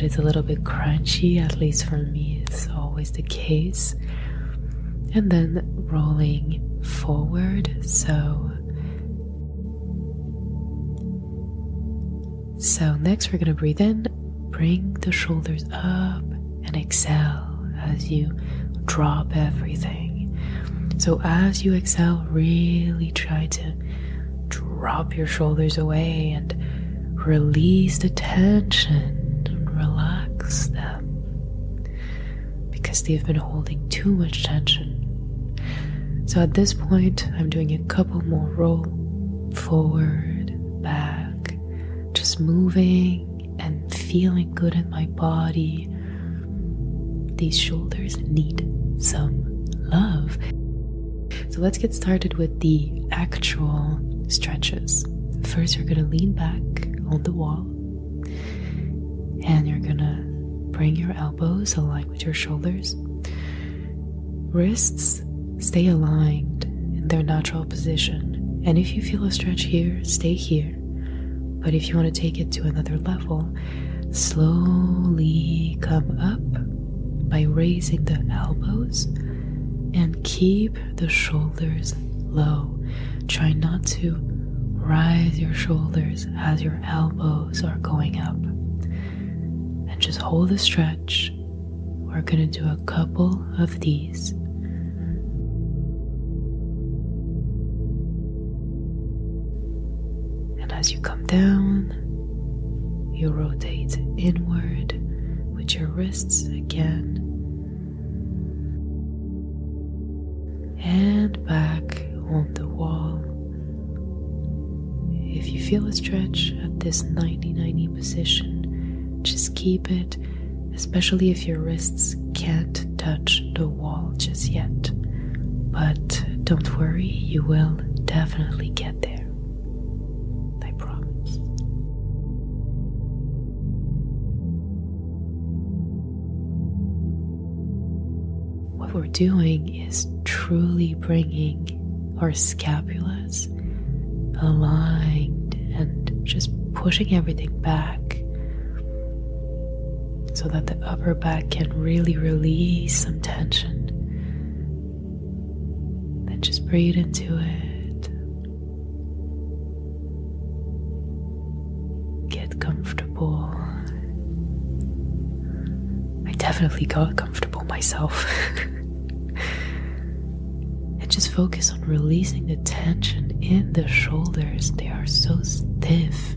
It's a little bit crunchy, at least for me, it's always the case. And then rolling forward. So next we're going to breathe in, bring the shoulders up, and exhale as you drop everything. So as you exhale, really try to drop your shoulders away and release the tension and relax them, because they've been holding too much tension. So at this point, I'm doing a couple more roll forward, back, just moving and feeling good in my body. These shoulders need some love. So let's get started with the actual stretches. First, you're going to lean back on the wall, and you're going to bring your elbows aligned with your shoulders. Wrists stay aligned in their natural position, and if you feel a stretch here, stay here. But if you want to take it to another level, slowly come up by raising the elbows and keep the shoulders low. Try not to rise your shoulders as your elbows are going up. And just hold the stretch. We're going to do a couple of these. And as you come down, you rotate inward with your wrists again. And back on the wall. If you feel a stretch at this 90-90 position, just keep it, especially if your wrists can't touch the wall just yet. But don't worry, you will definitely get there. I promise. What we're doing is truly bringing our scapulas aligned and just pushing everything back so that the upper back can really release some tension. Then just breathe into it. Get comfortable. I definitely got comfortable myself. Just focus on releasing the tension in the shoulders. They are so stiff.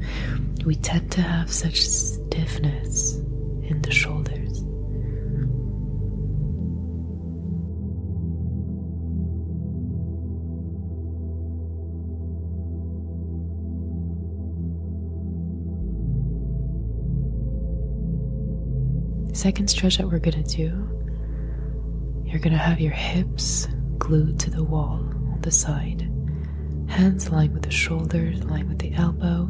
We tend to have such stiffness in the shoulders. The second stretch that we're going to do, you're going to have your hips glued to the wall on the side. Hands aligned with the shoulders, aligned with the elbow.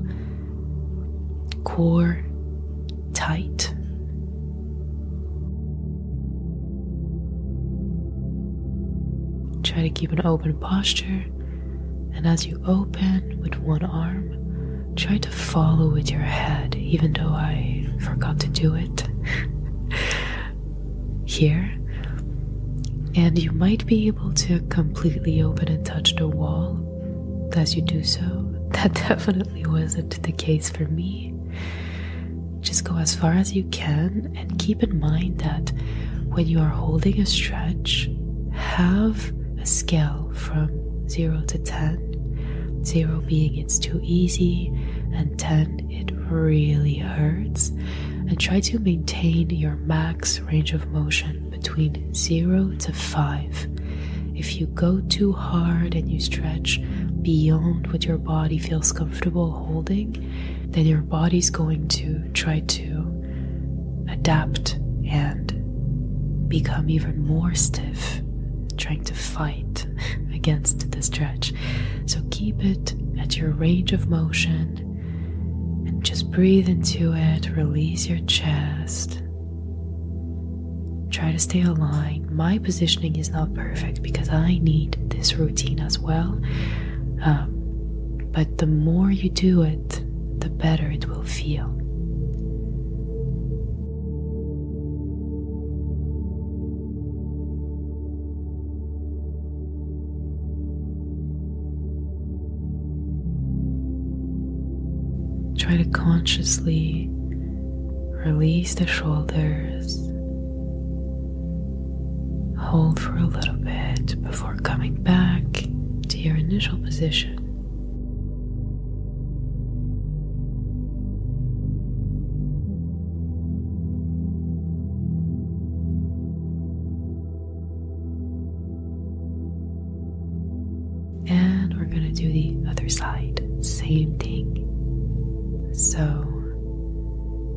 Core tight. Try to keep an open posture. And as you open with one arm, try to follow with your head, even though I forgot to do it here. And you might be able to completely open and touch the wall as you do so. That definitely wasn't the case for me. Just go as far as you can, and keep in mind that when you are holding a stretch, have a scale from 0 to 10. 0 being it's too easy, and 10 it really hurts. And try to maintain your max range of motion between 0 to 5. If you go too hard and you stretch beyond what your body feels comfortable holding, then your body's going to try to adapt and become even more stiff, trying to fight against the stretch. So keep it at your range of motion. Just breathe into it, release your chest. Try to stay aligned. My positioning is not perfect because I need this routine as well. But the more you do it, the better it will feel. try to consciously release the shoulders. Hold for a little bit before coming back to your initial position. And we're going to do the other side. Same thing. So,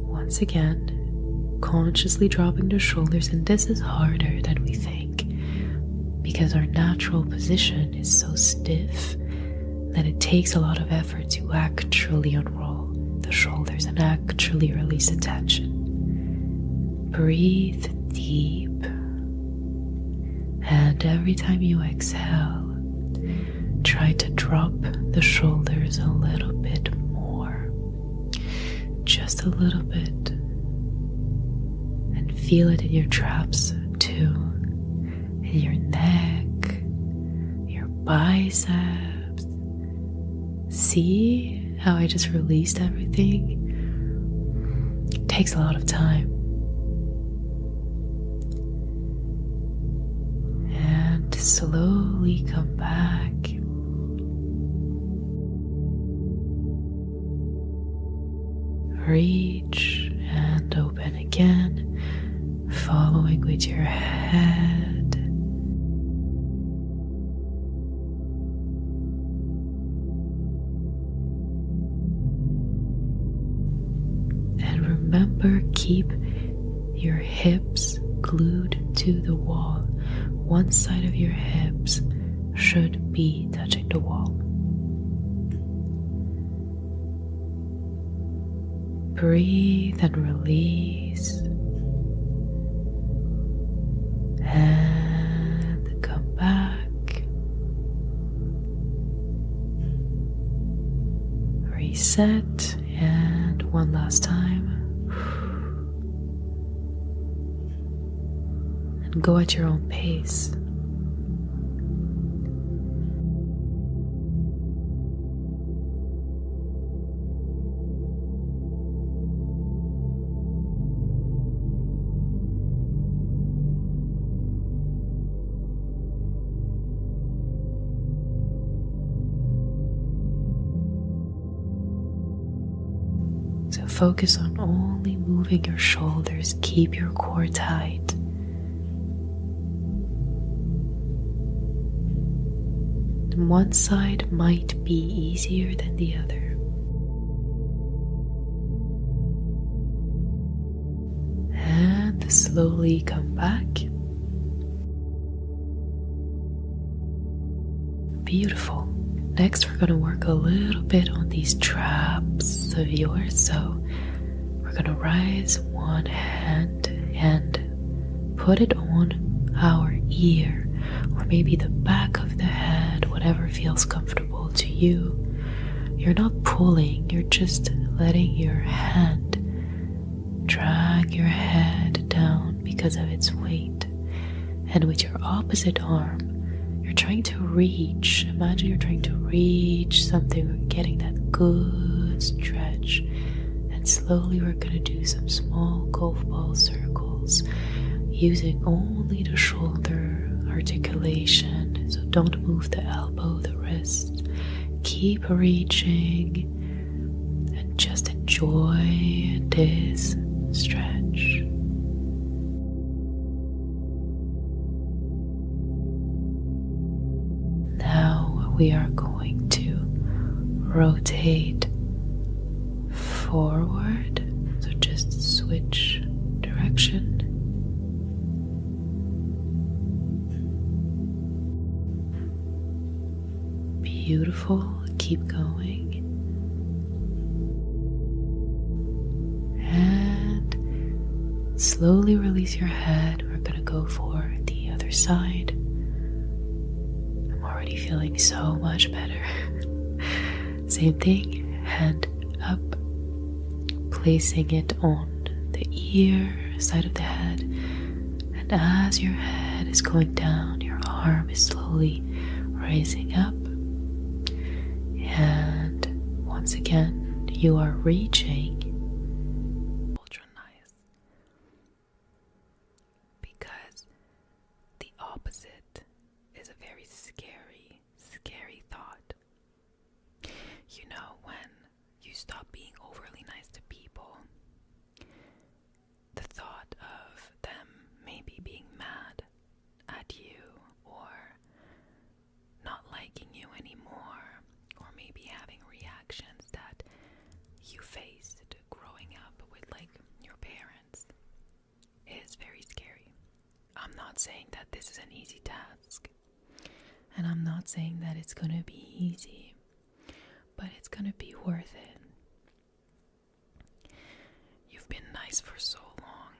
once again, consciously dropping the shoulders, and this is harder than we think because our natural position is so stiff that it takes a lot of effort to actually unroll the shoulders and actually release the tension. Breathe deep, and every time you exhale, try to drop the shoulders a little bit more, just a little bit. Feel it in your traps too, in your neck, your biceps. See how I just released everything? It takes a lot of time. And slowly come back. Reach and open again. Following with your head. And remember, keep your hips glued to the wall. One side of your hips should be touching the wall. Breathe and release. And come back. Reset, and one last time. And go at your own pace. So focus on only moving your shoulders. Keep your core tight. And one side might be easier than the other. And slowly come back. Beautiful. Next, we're going to work a little bit on these traps of yours. So we're going to rise one hand and put it on our ear, or maybe the back of the head, whatever feels comfortable to you. You're not pulling, you're just letting your hand drag your head down because of its weight. And with your opposite arm, you're trying to reach. Imagine you're trying to reach something, or getting that good stretch. And slowly we're going to do some small golf ball circles using only the shoulder articulation. So don't move the elbow, the wrist. Keep reaching and just enjoy this stretch. We are going to rotate forward, so just switch direction. Beautiful, keep going. And slowly release your head. We're going to go for the other side. Feeling so much better. Same thing, hand up, placing it on the ear, side of the head, and as your head is going down, your arm is slowly rising up, and once again, you are reaching. Ultra nice. Because the opposite is a very scary, scary thought. You know, when you stop being overly nice to people, the thought of them maybe being mad at you or not liking you anymore, or maybe having reactions that you faced growing up with like your parents is very scary. I'm not saying that this is an easy task, and I'm not saying that it's gonna be easy, but it's gonna be worth it. You've been nice for so long,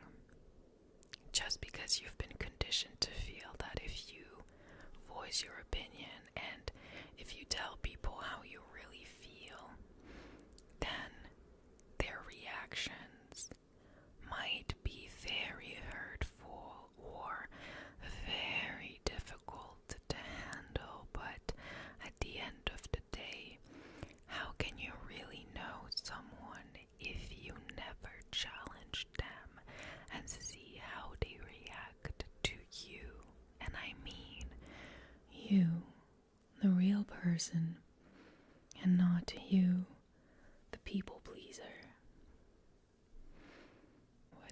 just because you've been conditioned to feel that if you voice your opinion and if you tell people how you really feel, then their reactions might be very hurtful or very difficult to handle. But at the end of the day, how can you really know someone if you never challenge them and see how they react to you? And I mean you, the real person, and not you, the people pleaser.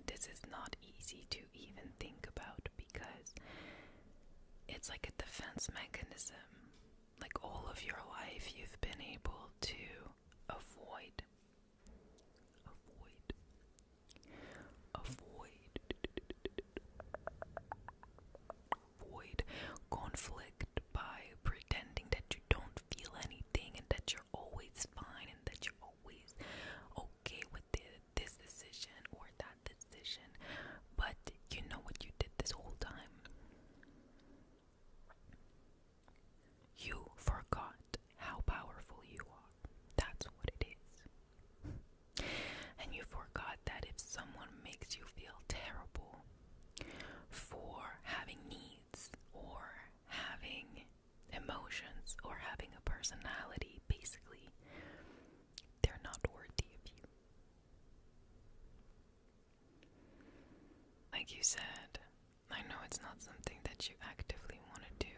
This is not easy to even think about because it's like a defense mechanism. Like all of your life, you've been able to avoid conflict by pretending that you don't feel anything and that you're always fine and that you're always okay with this decision or that decision. But you know what you did this whole time? You forgot how powerful you are. That's what it is. And you forgot that if someone makes you feel terrible for having needs or having emotions or having a personality, basically, they're not worthy of you. Like you said, I know it's not something that you actively want to do,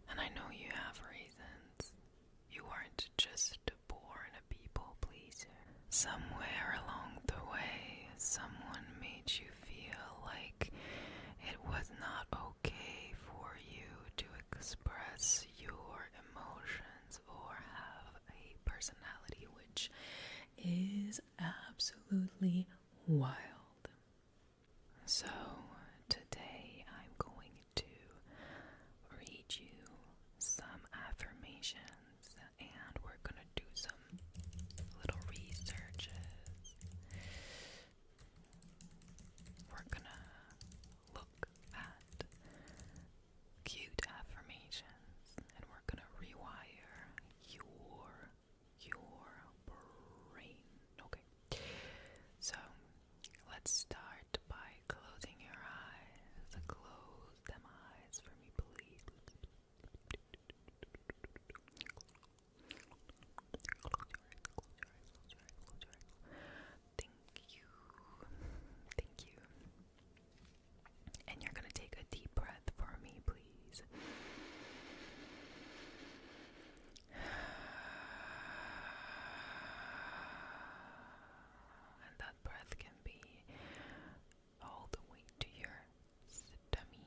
and I know you have reasons. You weren't just born a people pleaser. Somewhere along the way, someone made you feel like it was not okay for you to express your emotions or have a personality, which is absolutely wild. So today I'm going to read you some affirmations, and we're gonna do some little researches. We're gonna look at cute affirmations, and we're gonna rewire your brain. Okay, so let's start by closing your eyes. Close them eyes for me, please. Thank you. And you're gonna take a deep breath for me, please. And that breath can be all the way to your tummy,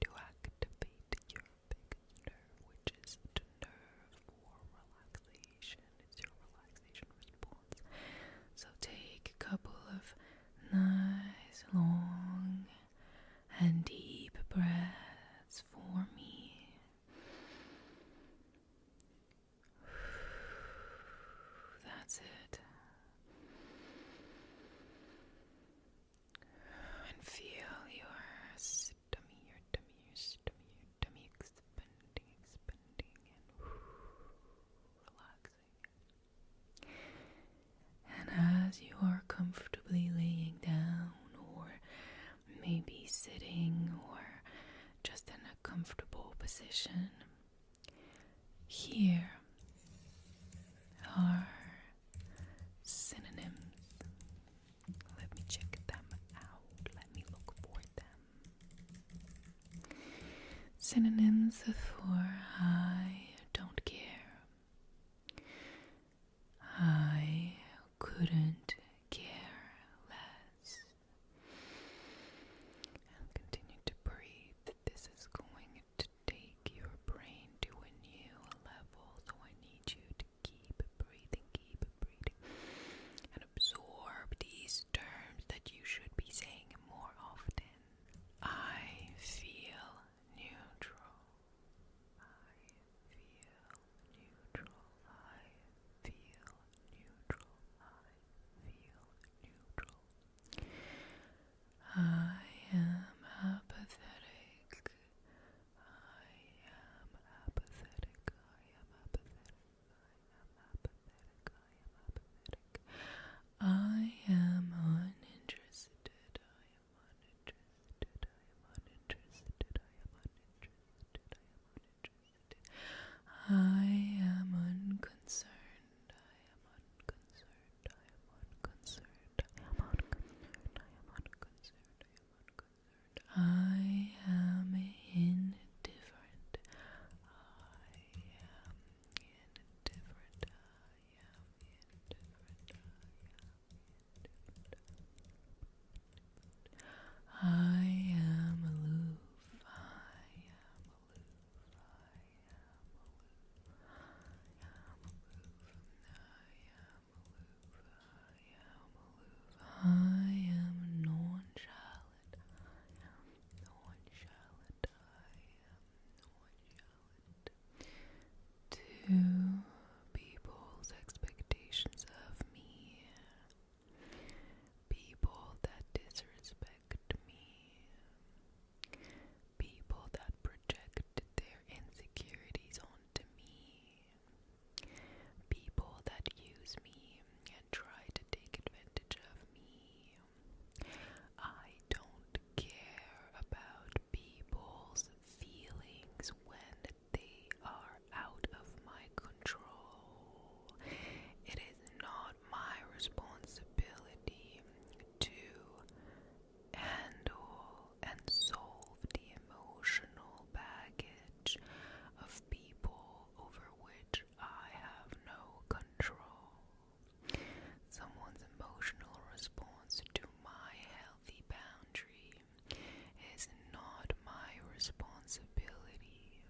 to activate your biggest nerve, which is the nerve for relaxation. It's your relaxation response. So take a couple of nice, long, and deep breaths for me. That's it. And feel your tummy expanding and relaxing. And as you are comfortably laying down, or maybe sitting, or just in a comfortable position, here synonyms for I don't care. I couldn't care less. And continue to breathe. This is going to take your brain to a new level, so I need you to keep breathing, and absorb these terms that you should be saying more often. I feel neutral. I feel neutral. I feel neutral. I feel neutral. I am apathetic. I am apathetic. I am apathetic. I am uninterested. I am unconcerned. I am indifferent. I am aloof. I am nonchalant. To people's expectations of me, people that disrespect me, people that project their insecurities onto me, people that use me and try to take advantage of me. I don't care about people's feelings when they are out of my control. It is not my responsibility to handle and solve the emotional baggage of people over which I have no control. Someone's emotional response to my healthy boundary is not my responsibility,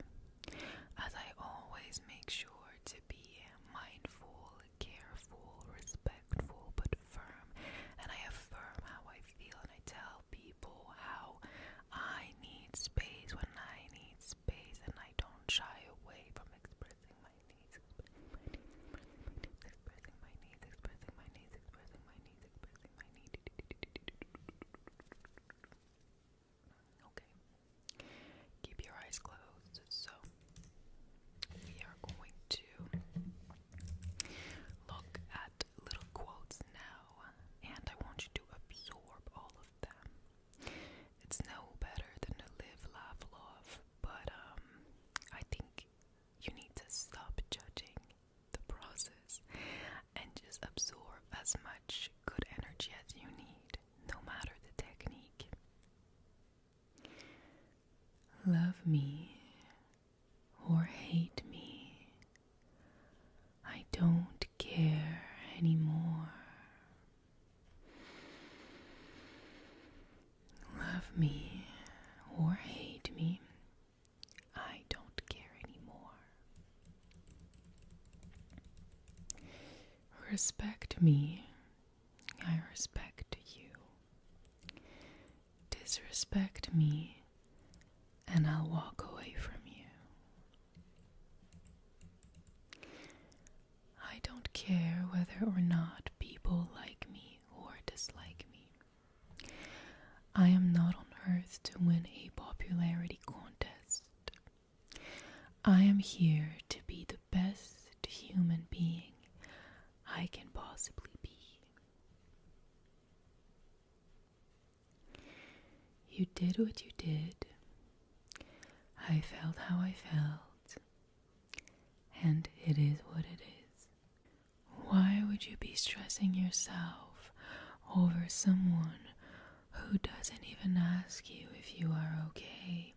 as I always make sure to be mindful, careful, respectful, but firm, and I affirm how I feel, and I tell people how I need space when I need space, and I don't shy away from expressing my needs. Okay. Keep your eyes closed. So, we are going to look at little quotes now, and I want you to absorb all of them. It's no better than a live, laugh, love, but I think you need to stop judging the process and just absorb as much good energy as you need, no matter the technique. Love me or hate me, I don't care anymore. Love me or hate me, I don't care anymore. Respect me, I respect you. Disrespect me, and I'll walk away from you. I don't care whether or not people like me or dislike me. I am not on earth to win a popularity contest. I am here to be the best human being I can possibly be. You did what you did. I felt how I felt. And it is what it is. Why would you be stressing yourself over someone who doesn't even ask you if you are okay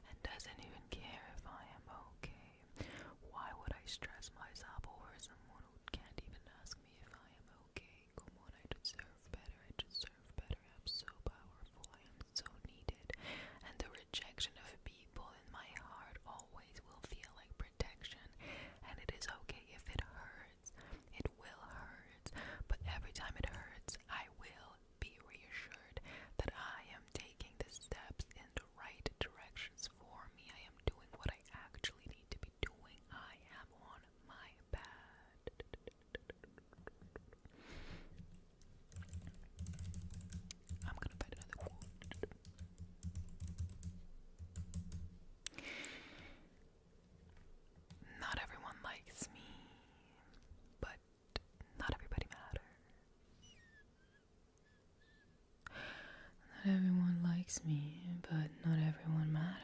and doesn't even likes me, but not everyone matters.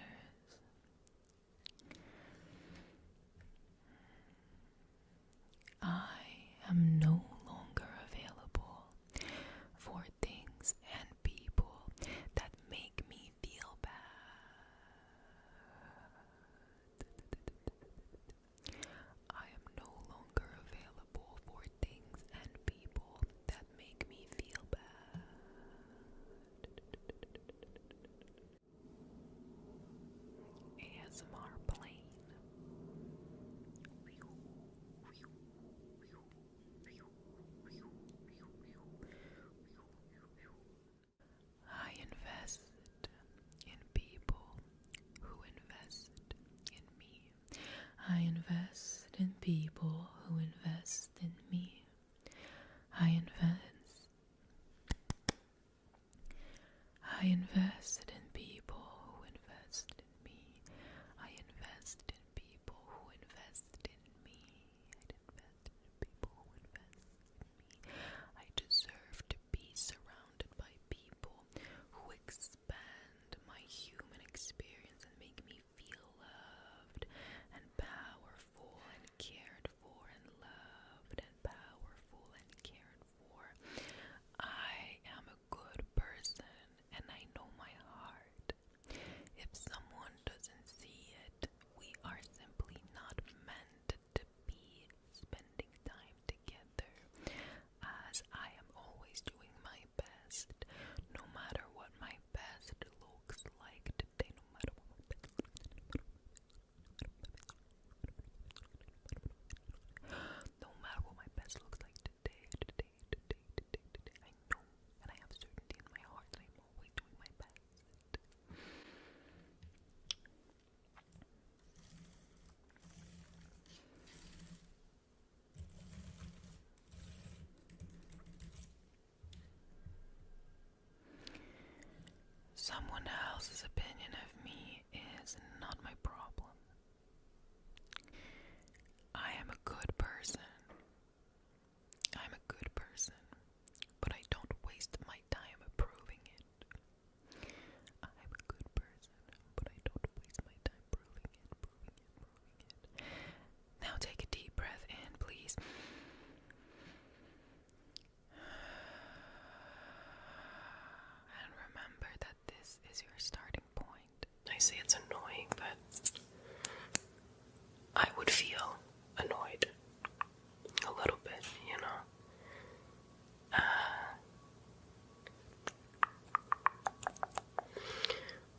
I am no longer available for things and people that make me feel bad. I am no longer available for things and people that make me feel bad. ASMR plane. I invest in people who invest in me. I invest in people who invest in me. I invest in people who invest in me. I invest in people who invest in me. I invest in people who invest in me. I deserve to be surrounded by people who expand my human experience and make me feel loved and powerful and cared for and loved and powerful and cared for. I am a good person and I know my heart. If someone doesn't see it, we are simply not meant to be spending time together, as I am always doing my best, no matter what my best looks like today, no matter what my best looks like. No matter what my best looks like today, I know and I have certainty in my heart that I'm always doing my best. Someone else's opinion of me is not my problem. I am a good person. I'm a good person, but I don't waste my time proving it. I'm a good person, but I don't waste my time proving it. Now take a deep breath in, please. And remember that this is your starting point. I say it's annoying, but I would feel annoyed a little bit, you know.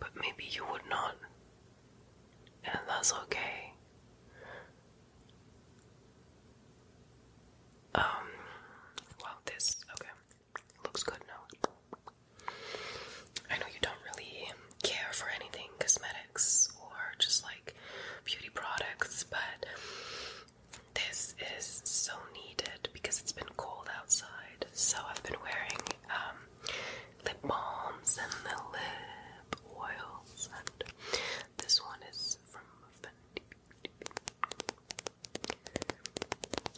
But maybe you would not, and that's okay. Okay, looks good now. I know you don't really care for anything cosmetics or just like beauty products, but this is so needed because it's been cold outside. So I've been wearing lip balms and the lip oils, and this one is from Fenty,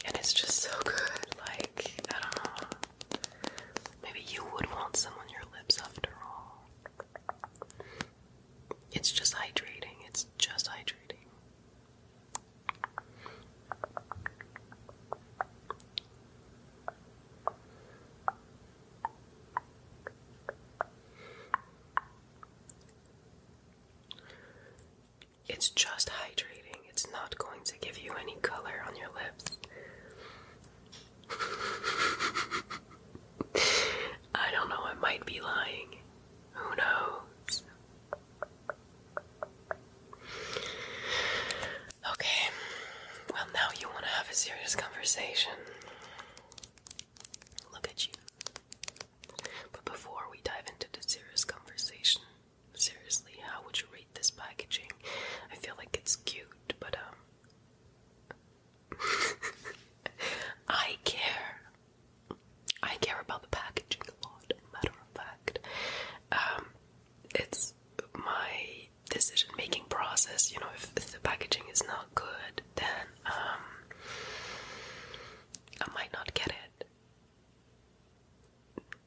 and it's just so good. Like, I don't know, maybe you would want some on your lips after all. It's just hydrating. It's just hydrating. It's just hydrating. It's not going to give you any color on your lips. I don't know, I might be lying. Who knows? Okay, well, now you want to have a serious conversation. Look at you. But before we dive into the serious conversation, seriously, how would you rate this packaging? I feel like it's cute, but I care about the packaging a lot, matter of fact. It's my decision-making process, you know. If the packaging is not good, then I might not get it.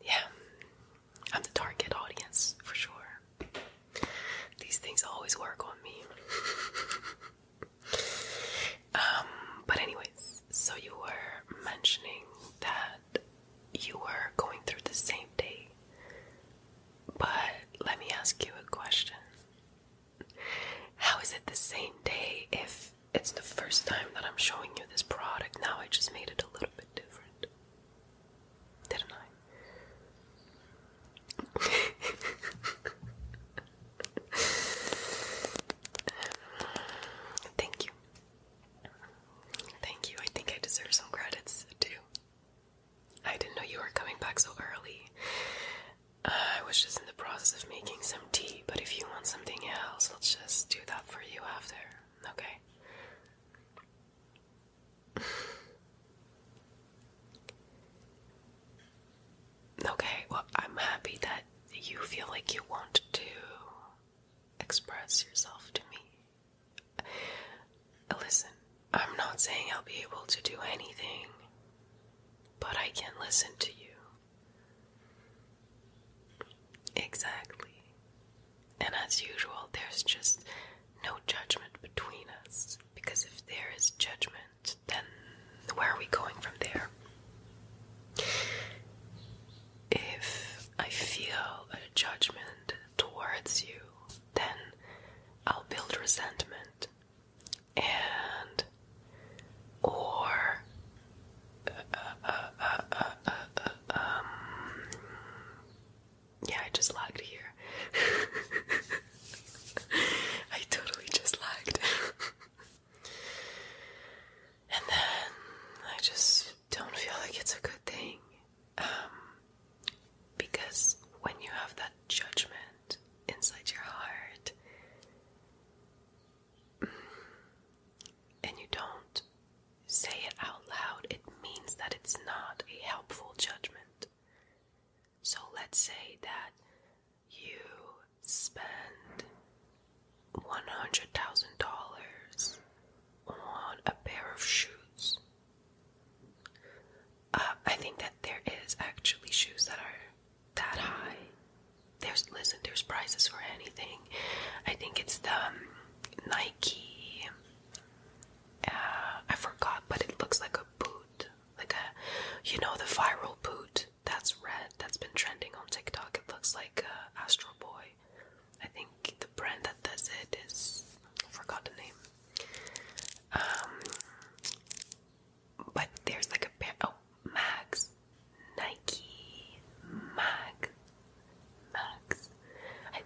Yeah, I'm the target audience, for sure. were going through the same day. But let me ask you a question. How is it the same day if it's the first time that I'm showing you this product? Now I just made it a little bit different. Didn't I? Thank you. Thank you. I think I deserve some credits too. I didn't know you were coming back so early. I was just in the process of making some tea, but if you want something else, I'll just do that for you after, okay? Okay, well, I'm happy that you feel like you want to express yourself to me. Listen, I'm not saying I'll be able to do anything, but I can listen to you. Exactly. And as usual, there's just no judgment between us. Because if there is judgment, then where are we going from there? If I feel a judgment towards you, then I'll build resentment. And or yeah, I just lagged here. I totally just lagged. And then I just don't feel like it's a good thing. Because when you have that judgment inside your heart, and you don't say it out loud, it means that it's not a helpful judgment. So let's say that you spend $100,000 on a pair of shoes. I think that there is actually shoes that are that high. There's prices for anything. I think it's the Nike, I forgot, but it looks like a boot. Like the viral boot that's red, that's been trending on TikTok. It looks like Astro Boy. I think the brand that does it is, I forgot the name. But there's like a pair, Max. Nike. Max. I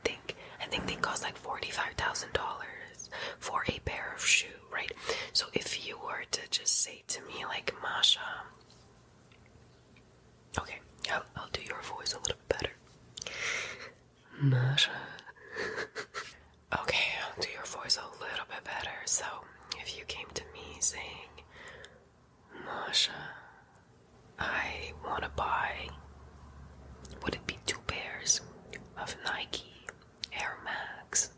think they cost like $45,000 for a pair of shoe, right? So if you were to just say to me like, Masha, okay, I'll do your voice a little bit better. Masha. Okay, I'll do your voice a little bit better. So if you came to me saying, Masha, I want to buy, would it be 2 pairs of Nike Air Max?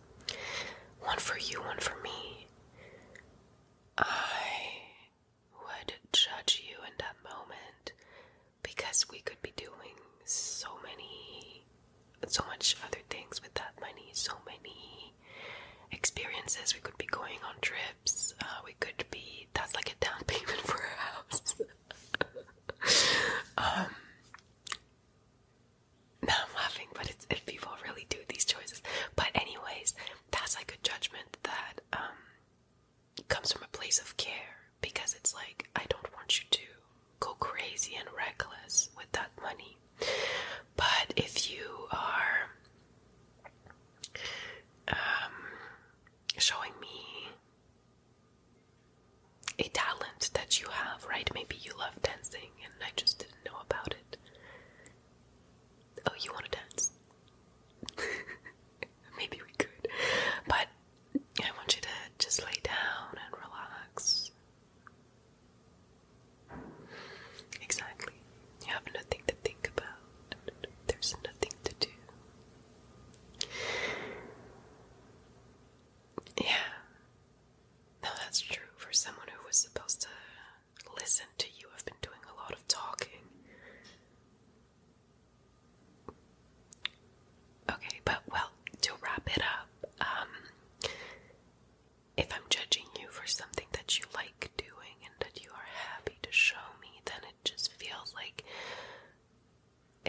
One for you, one for me. I would judge you in that moment because we could be doing so much other things with that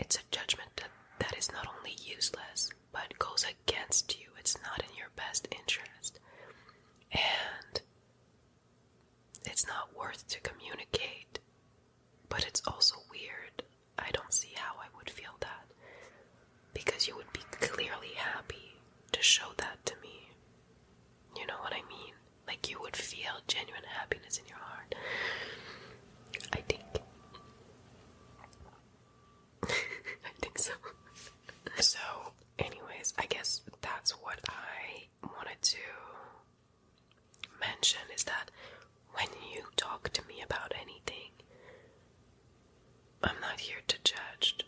it's a judgment that is not only useless, but goes against you. It's not in your best interest. And it's not worth to communicate. But it's also weird. I don't see how I would feel that. Because you would be clearly happy to show that to me. You know what I mean? Like you would feel genuine happiness in your heart. I think. I think so. So, anyways, I guess that's what I wanted to mention, is that when you talk to me about anything, I'm not here to judge.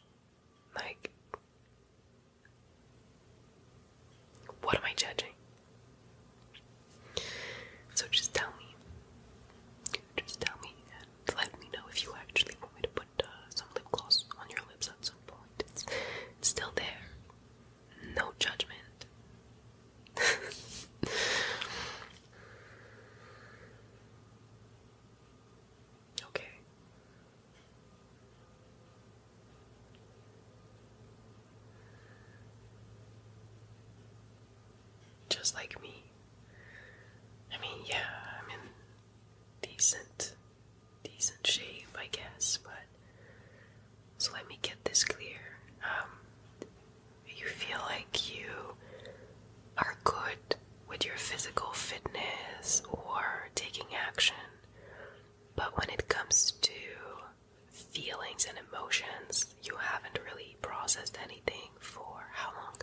Like, what am I judging? So just tell me. Just tell me and let me know if you actually want me to put some lip gloss on your lips at some point. It's still there. No judgment. Okay. Just like me. I mean, yeah, I'm in decent shape, I guess, but so let me get this clear. You feel like you are good with your physical fitness or taking action, but when it comes to feelings and emotions, you haven't really processed anything for how long?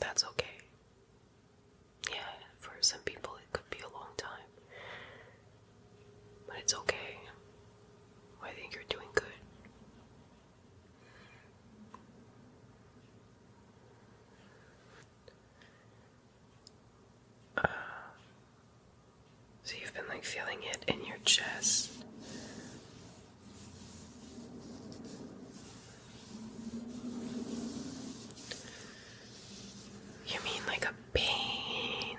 That's okay. Yeah, for some people it could be a long time. But it's okay. I think you're doing good. So you've been like feeling it in your chest. You mean like a pain?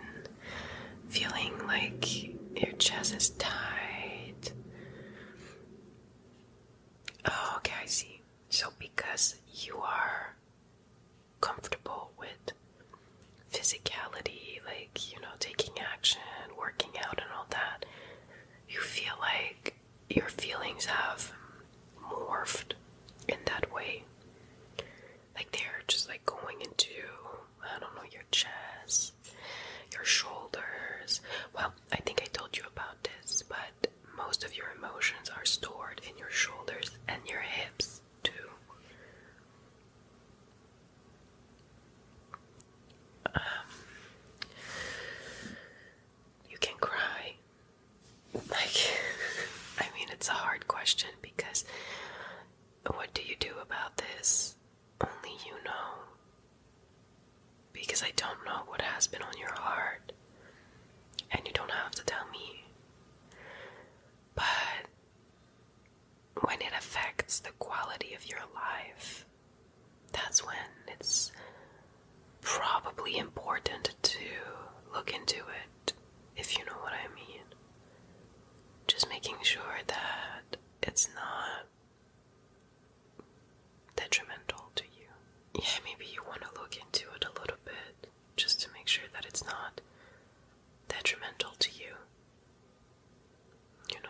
Feeling like your chest is tight? Oh, okay, I see. So because you are comfortable with physicality, like, you know, taking action, working out and all that, you feel like your feelings have morphed in that way. Like they're just like going into, I don't know, your chest, your shoulders. Well, I think I told you about this, but most of your emotions are stored in your shoulders and your hips too. You can cry. Like, I mean, it's a hard question because what do you do about this? Only you know. Because I don't know what has been on your heart. And you don't have to tell me. But when it affects the quality of your life, that's when it's probably important to look into it, if you know what I mean. Just making sure that it's not detrimental to you. Yeah, maybe you want to look into it a little bit, just to make sure that it's not detrimental to you. You know?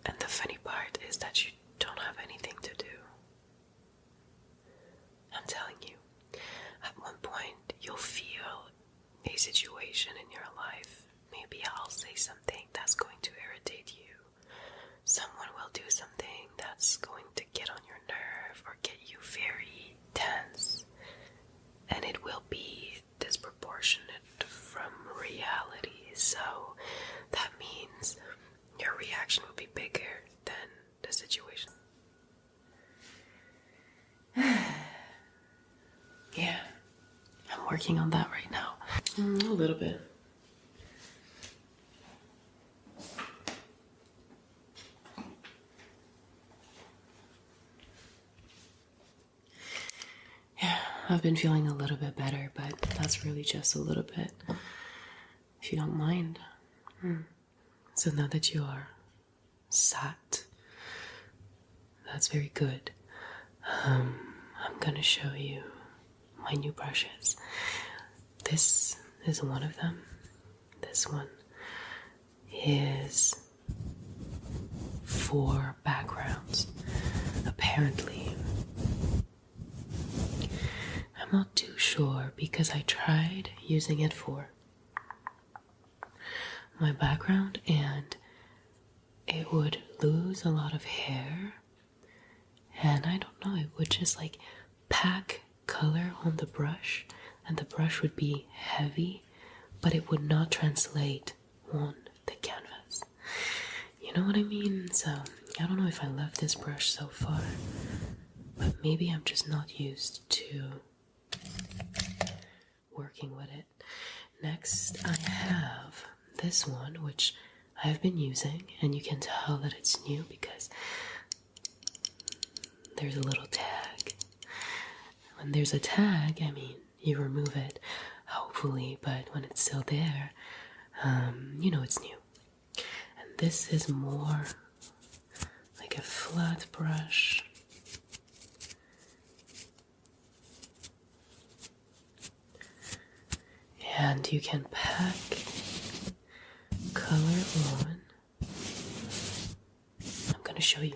And the funny part is that you don't have anything to do. I'm telling you, at one point you'll feel a situation in your life. Maybe I'll say something that's going to irritate you. Someone will do something that's going to get on your nerve or get you very tense. And it will be disproportionate from reality. So that means your reaction will be bigger than the situation. Yeah, I'm working on that right now. A little bit. Yeah, I've been feeling a little bit better, but that's really just a little bit, if you don't mind. So now that you are sat, that's very good. I'm gonna show you my new brushes. This is one of them. This one is for backgrounds, apparently. I'm not too sure because I tried using it for my background and it would lose a lot of hair, and I don't know, it would just like pack color on the brush and the brush would be heavy, but it would not translate on the canvas. You know what I mean? So I don't know if I love this brush so far, but maybe I'm just not used to working with it. Next I have this one, which I've been using, and you can tell that it's new because there's a little tag. When there's a tag, I mean, you remove it, hopefully, but when it's still there, you know it's new. And this is more like a flat brush. And you can pack color on. I'm gonna show you.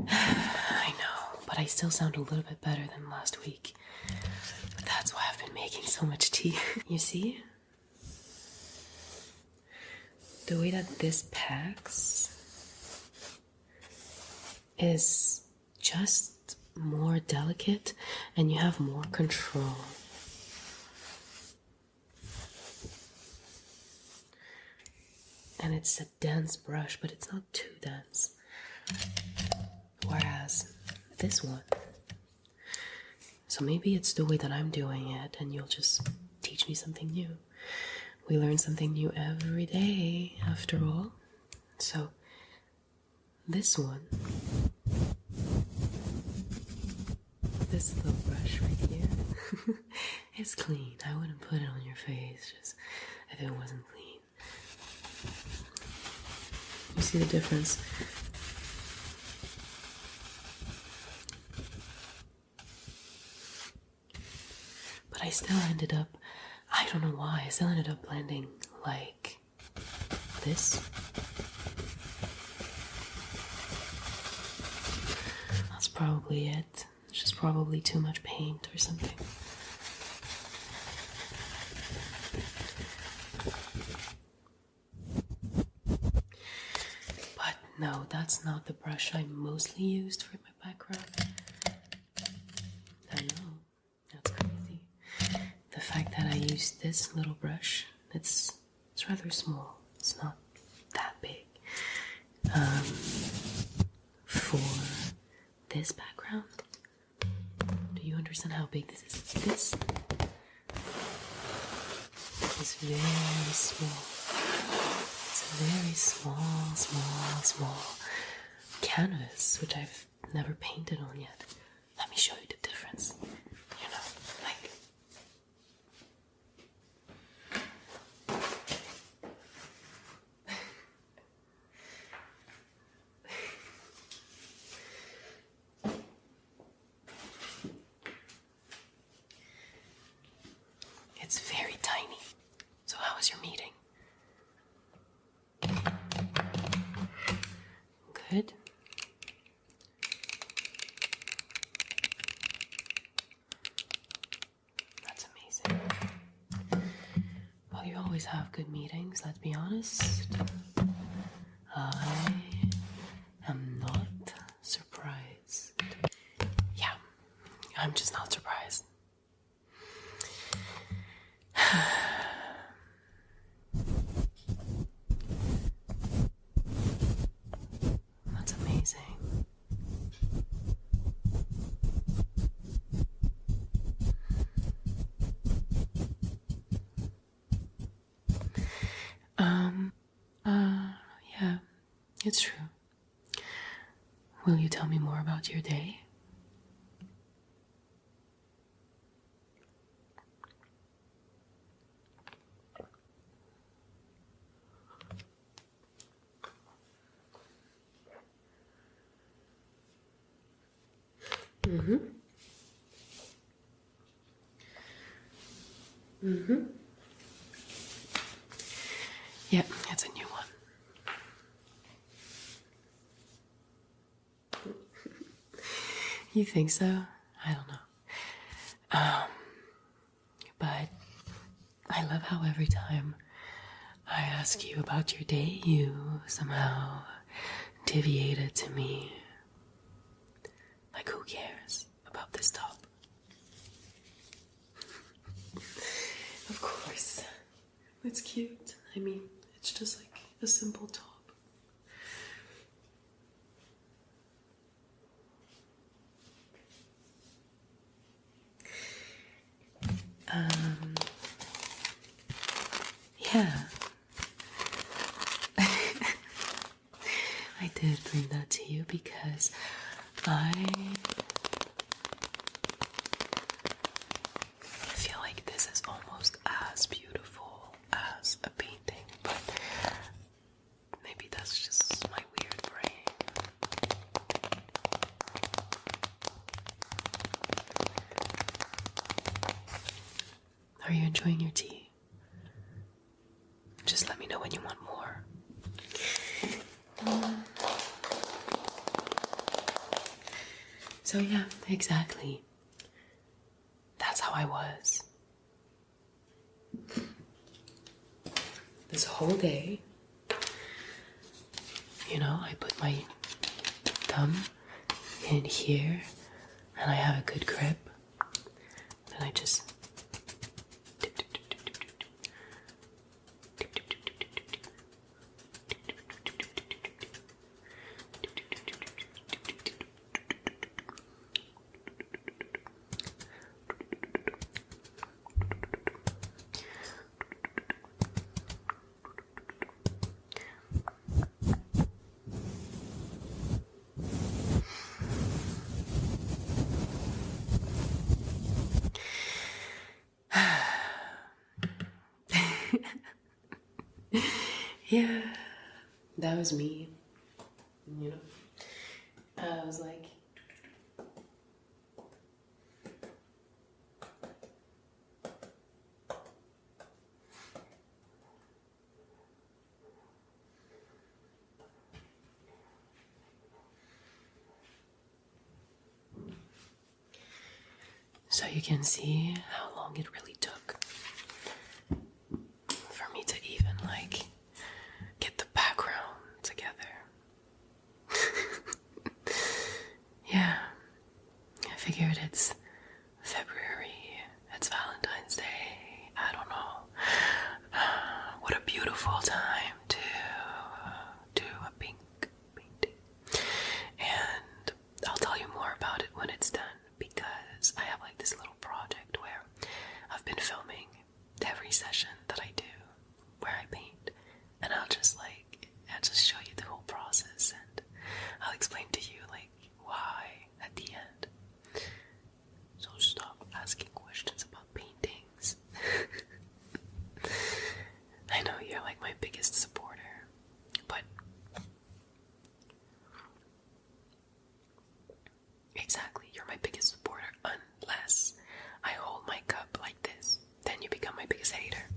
I know, but I still sound a little bit better than last week. But that's why I've been making so much tea. You see? The way that this packs is just more delicate and you have more control. And it's a dense brush, but it's not too dense. Whereas this one, so maybe it's the way that I'm doing it and you'll just teach me something new. We learn something new every day after all. So this one, this little brush right here, it's clean. I wouldn't put it on your face just if it wasn't clean. You see the difference? But I still ended up, I don't know why, I still ended up blending like this. That's probably it. It's just probably too much paint or something. But no, that's not the brush I mostly used for my background. I know, that's crazy. The fact that I used this little brush, it's rather small. It's not that big. For this background, do you understand how big this is? This is very small. It's a very small canvas, which I've never painted on yet. Let me show you the difference. You know, like, was your meeting? Good. That's amazing. Well, you always have good meetings, let's be honest. I am not surprised. Yeah, I'm just not surprised. That's amazing. Yeah, it's true. Will you tell me more about your day? Yeah, it's a new one. You think so? I don't know. But I love how every time I ask you about your day, you somehow deviate it to me. Like, who cares about this top? Of course. It's cute. I mean, it's just like a simple top. Yeah. I did bring that to you because I feel like this is almost as beautiful as a painting, but maybe that's just my weird brain. Are you enjoying your tea? Just let me know when you want more. So yeah, exactly. That's how I was. This whole day, you know, I put my thumb in here and I have a good grip. Then I just dip, dip, dip, dip, dip, dip, dip. Dip, dip, dip, dip, dip, dip, dip. Yeah, that was me, you know. I was like, so you can see how long it really took for me to even like get the background together. Yeah, I figured it's February, it's Valentine's Day, I don't know. What a beautiful time to do a pink painting. And I'll tell you more about it when it's done, because I have like this little project where I've been filming every session that I do where I paint, and I'll just show you the whole process, and I'll explain to you like why at the end. So stop asking questions about paintings. I know you're like my biggest supporter, but exactly, you're my biggest supporter unless I hold my cup like this. Then you become my biggest hater.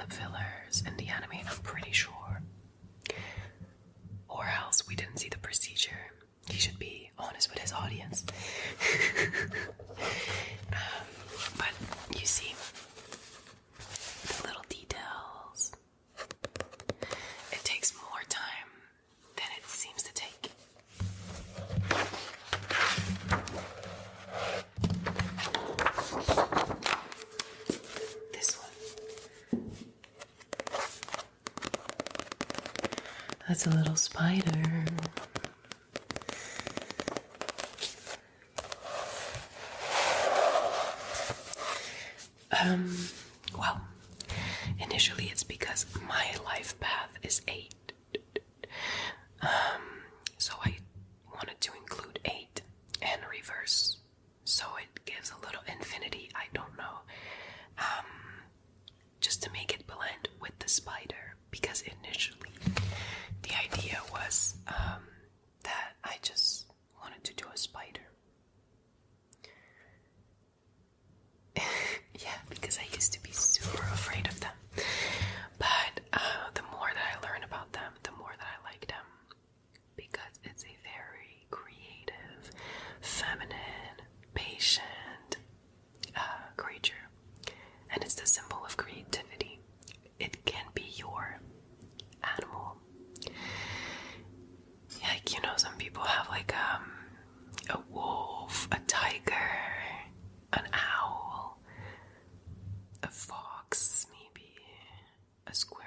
lip fillers in the anime, I'm pretty sure. Or else we didn't see the procedure. He should be honest with his audience. But you see, the little details. It takes more time than it seems to take. This one. That's a little spider. Well, initially it's because my life path is 8. So I wanted to include 8 and reverse. So it gives a little infinity, I don't know. Just to make it blend with the spider. Because initially the idea was that I just wanted to do a spider. Yeah, because I used to be super afraid of them. But the more that I learn about them, the more that I like them. Because it's a very creative, feminine, patient creature. And it's the symbol of creativity. It can be your animal. Like, you know, some people have like a wolf, a tiger, an owl, a fox, maybe a squirrel.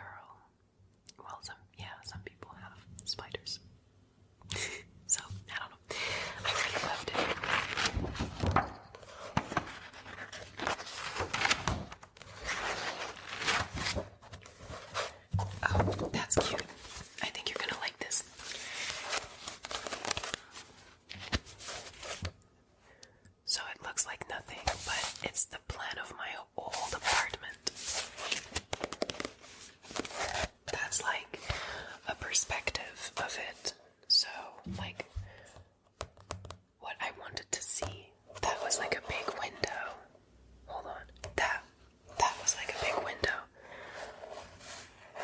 Well, some people have spiders. So, I don't know. I really loved it. Oh, that's cute. I think you're gonna like this. So it looks like nothing, but it's the plan of my old apartment. That's like a perspective of it. So, like, what I wanted to see, that was like a big window. Hold on. That was like a big window.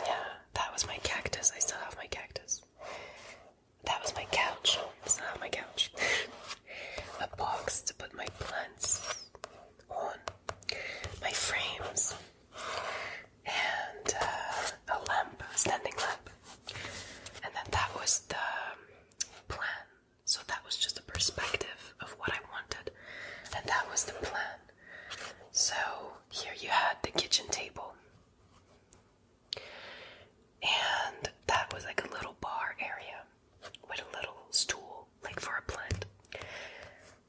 Yeah, that was my cactus. I still have my cactus. That was my couch. I still have my couch. A box to put my plants on. My frames. And a lamp, a standing lamp. And then that was the plan. So that was just a perspective of what I wanted. And that was the plan. So here you had the kitchen table. And that was like a little bar area with a little stool, like for a plant.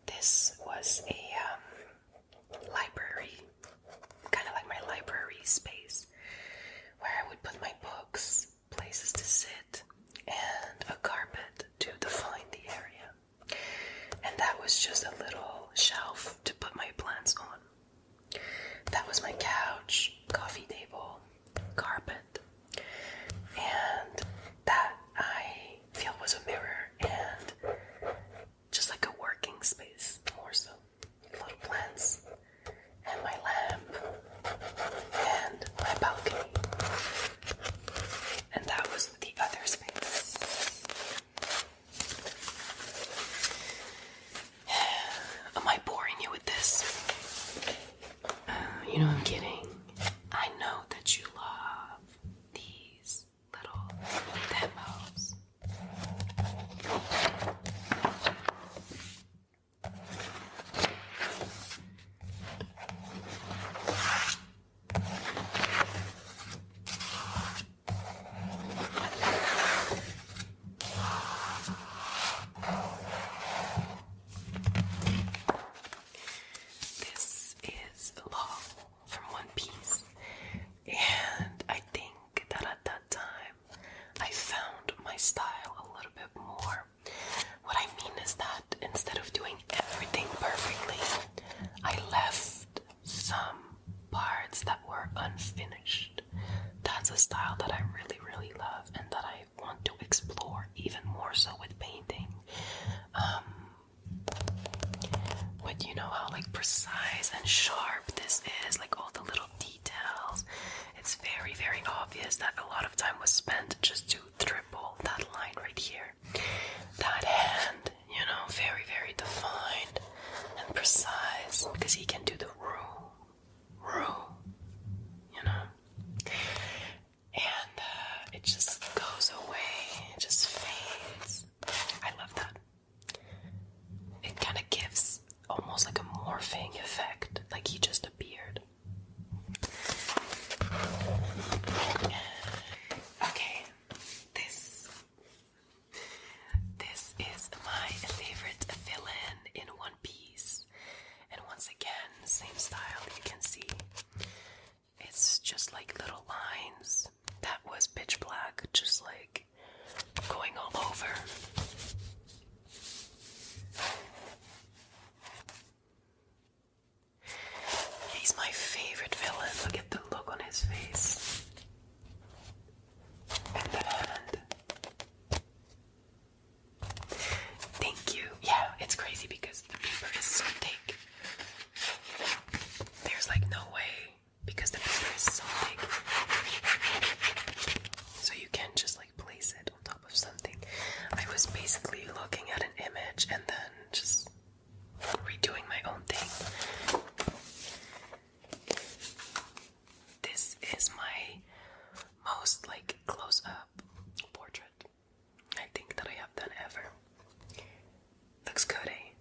This was a library, kind of like my library space, where I would put my books, places to sit, and a carpet to define the area. And that was just a little shelf to put my plants on. That was my couch, coffee table, carpet, and that I feel was a mirror and just like a working space, more so. Little plants, and my lamp, and my balcony. And that was the other space. Am I boring you with this? You know I'm kidding. I know that you love these little demos. This is Law from One Piece, and I think that at that time I found my style a little bit more. What I mean is that instead of doing everything perfectly, I left some parts that were unfinished. That's a style that I really, really love and that I want to explore even more so with painting. But you know how like precise and sharp this is, like all the little details. It's very, favorite villain. Look at the look on his face. And the hand. Thank you. Yeah, it's crazy because the paper is so thick. There's like no way because the paper is so thick. So you can't just like place it on top of something. I was basically looking at an image and then just redoing my own thing. This is my most like close-up portrait I think that I have done ever. Looks good, eh?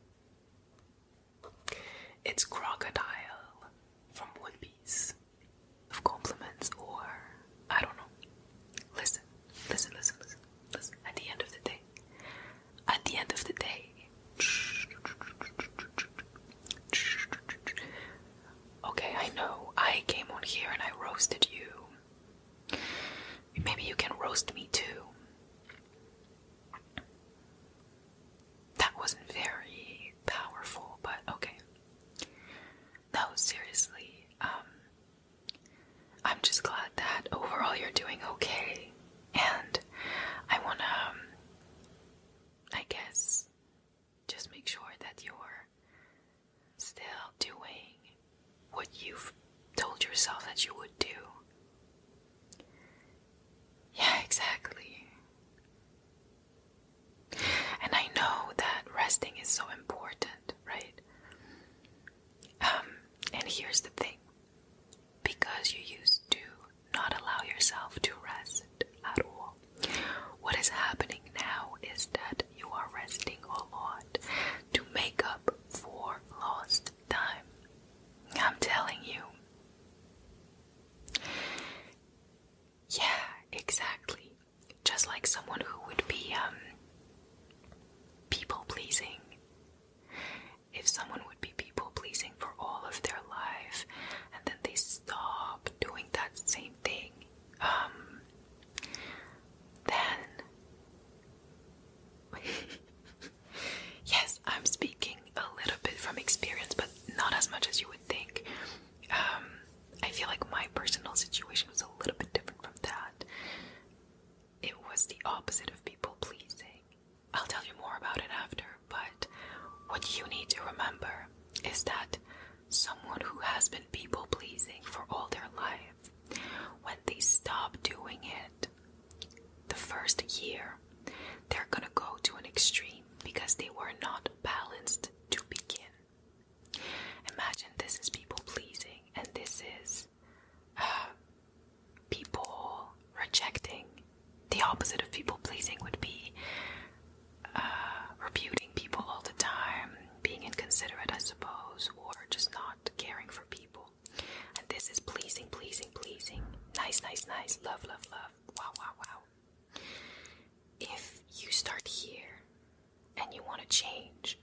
It's Crocodile from One Piece of compliments, or I don't know. Listen. At the end of the day, okay, I know I came on here and I roasted you. Maybe you can roast me too. That wasn't very powerful, but okay. No, seriously, I'm just glad that overall you're doing okay. And I wanna, I guess, just make sure that you're still doing what you've told yourself that you would do. Yeah, exactly. And I know that resting is so important, right? And here's the thing. Because you used to not allow yourself to rest at all, what is happening now is that you are resting a lot to make up for lost time. I'm telling you. Yeah, exactly. Just like someone who would be people-pleasing. If someone would be people-pleasing for all of their life and then they stop doing that same thing, then yes, I'm speaking a little bit from experience, but not as much as you would think. I feel like my personal situation was a little bit different from that. It was the opposite of people pleasing. I'll tell you more about it after, but what you need to remember is that someone who has been people pleasing for all their life, when they stop doing it, the first year, they're gonna go to an extreme because they were not balanced to begin. Imagine this is people pleasing and this is people rejecting. The opposite of people pleasing would be rebuting people all the time, being inconsiderate, I suppose, or just not caring for people. And this is pleasing. Nice. Love. Wow. If you start here and you want to change,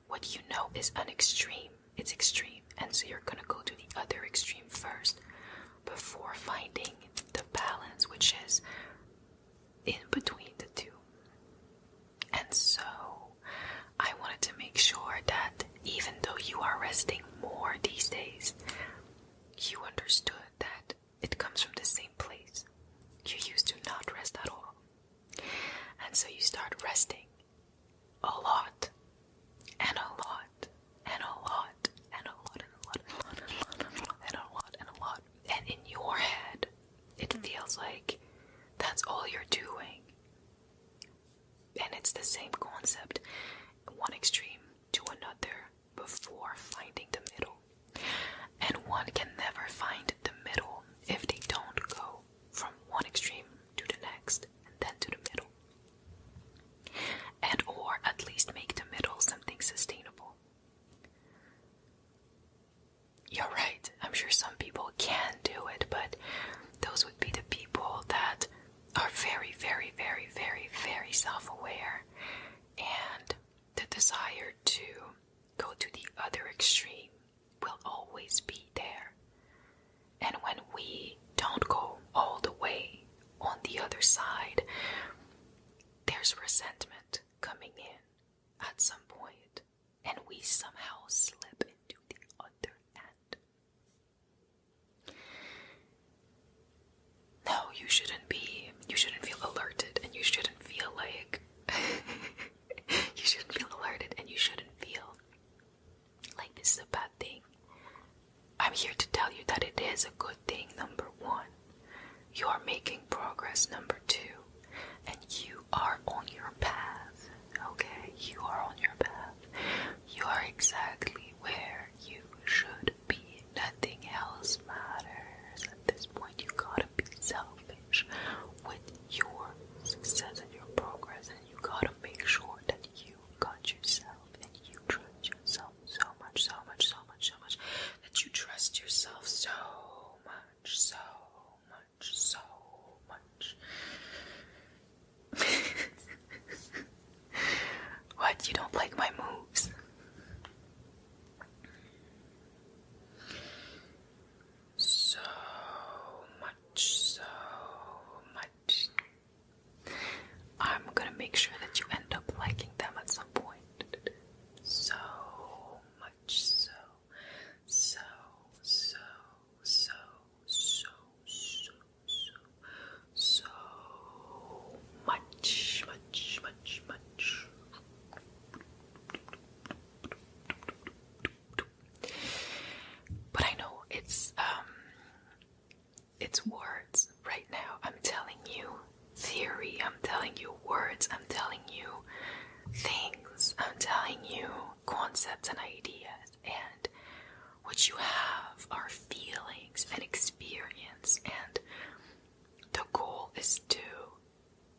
what you know is an extreme. It's extreme. And so you're going to go to the other extreme first before finding the balance, which is in between the two. And so I wanted to make sure that even though you are resting more these days, you understood that it comes from the same place. You used to not rest at all. And so you start resting a lot, and a lot, and a lot, and a lot, and a lot, and a lot, and a lot, and a lot. And in your head, it feels like that's all you're doing. And it's the same concept, one extreme to another before finding the middle. And one can never find the you shouldn't feel alerted, and you shouldn't feel like you shouldn't feel alerted, and you shouldn't feel like this is a bad thing. I'm here to tell you that it is a good thing, number one. You are making progress, number two, and you are on your path, okay? You are on your path. You are exactly where you should be. Nothing else matters. At this point, you gotta be selfish with your success and your progress, and you gotta make sure that you got yourself and you trust yourself so much, so much, so much, so much, that you trust yourself so much, so much, so much. What? You don't like my moves? So much. I'm gonna make sure that you end up liking them at some point. So much, so much. But I know it's words right now. I'm telling you theory, I'm telling you words, I'm telling you things, I'm telling you concepts and ideas, and what you have are feelings and experience, and the goal is to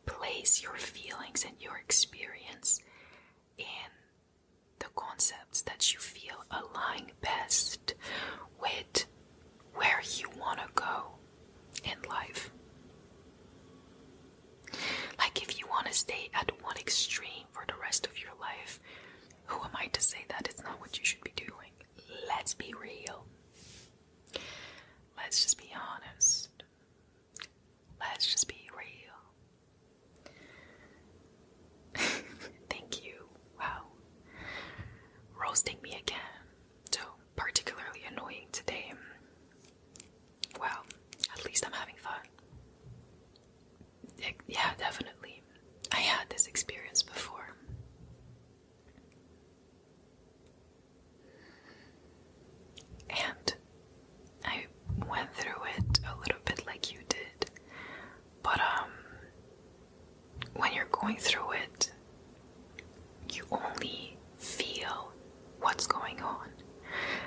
place your feelings and your experience in the concepts that you feel align best with where you want to go in life. Like, if you want to stay at one extreme for the rest of your life, who am I to say that it's not what you should be doing? Let's be real. Let's just be honest. Let's just be real. Thank you. Wow. Roasting me again. So particularly annoying today. Well, at least I'm having fun. Yeah, definitely. I had this experience before. And I went through it a little bit like you did. But when you're going through it, you only feel what's going on.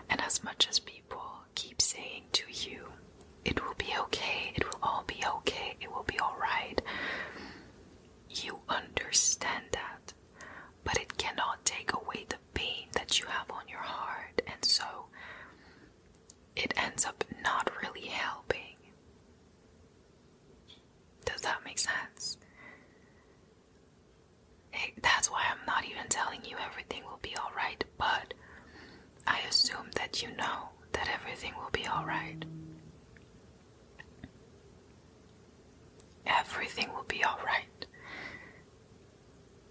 And as much as people keep saying to you, it will be okay, it will all be okay, it will be alright, you understand that, but it cannot take away the pain that you have on your heart, and so it ends up not really helping. Does that make sense? That's why I'm not even telling you everything will be alright, but I assume that you know that everything will be alright. Everything will be alright.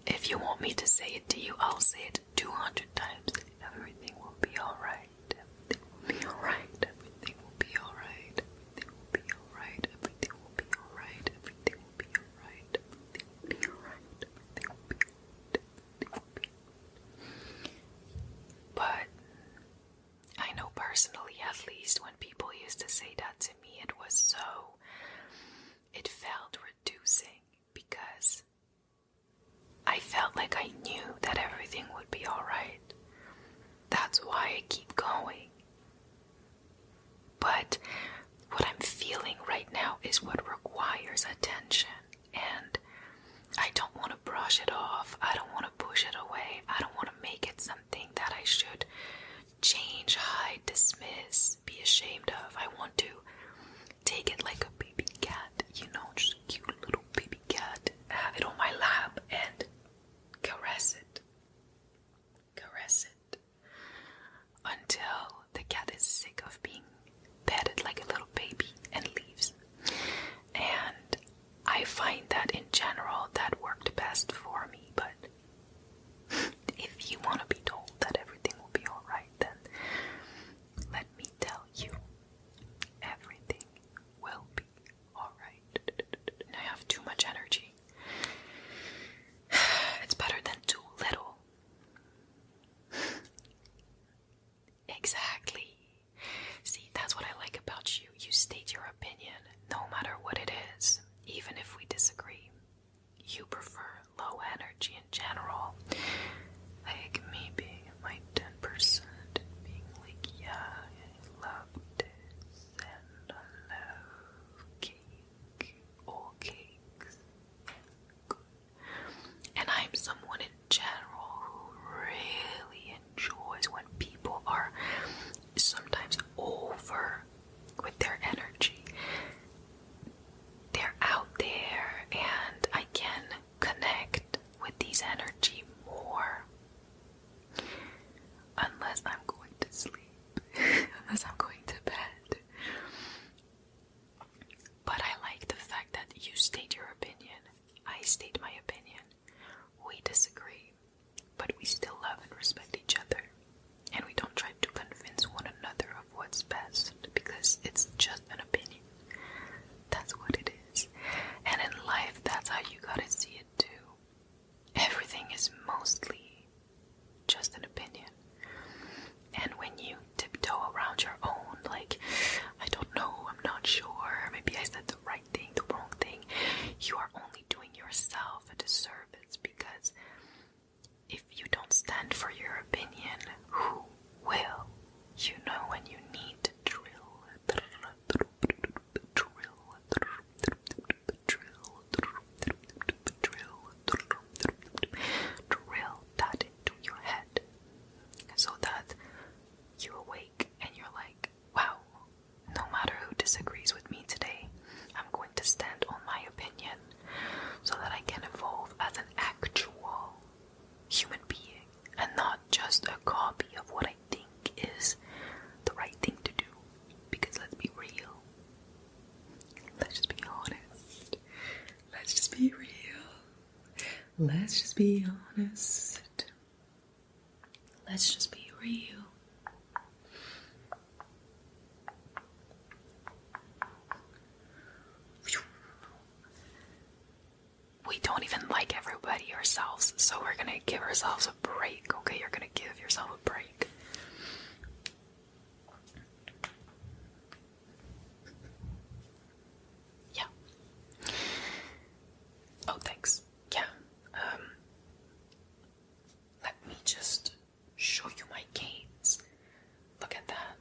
If you want me to say it to you, I'll say it 200 times. Everything will be alright. Everything will be alright. Everything will be alright. Everything will be alright. Everything will be alright. Everything will be alright. Everything will be alright. Everything will be alright. Everything will be. But I know personally, at least, when people used to say that to me, it felt reducing, because I felt like I knew that everything would be alright. That's why I keep going. But what I'm feeling right now is what requires attention, and I don't want to brush it off. I don't want to push it away. I don't want to make it something that I should change, hide, dismiss, be ashamed of. I want to take it like a baby cat, just a cute little baby cat, have it on my lap and caress it until the cat is sick of being petted like a little baby and leaves. And I find that in general that worked best for me, but if you want to be told that everything will be alright, then let me tell you, Let's just be honest. Let's just be real. We don't even like everybody ourselves, so we're gonna give ourselves a break, okay? You're gonna give yourself a break. Yeah. Oh, thanks. Yeah. Let me just show you my gains. Look at that.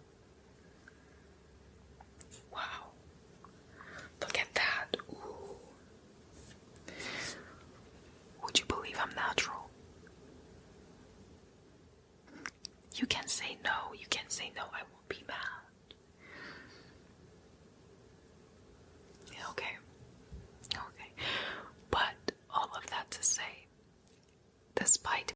Wow. Look at that. Ooh. Would you believe I'm natural? You can say no. You can say no. I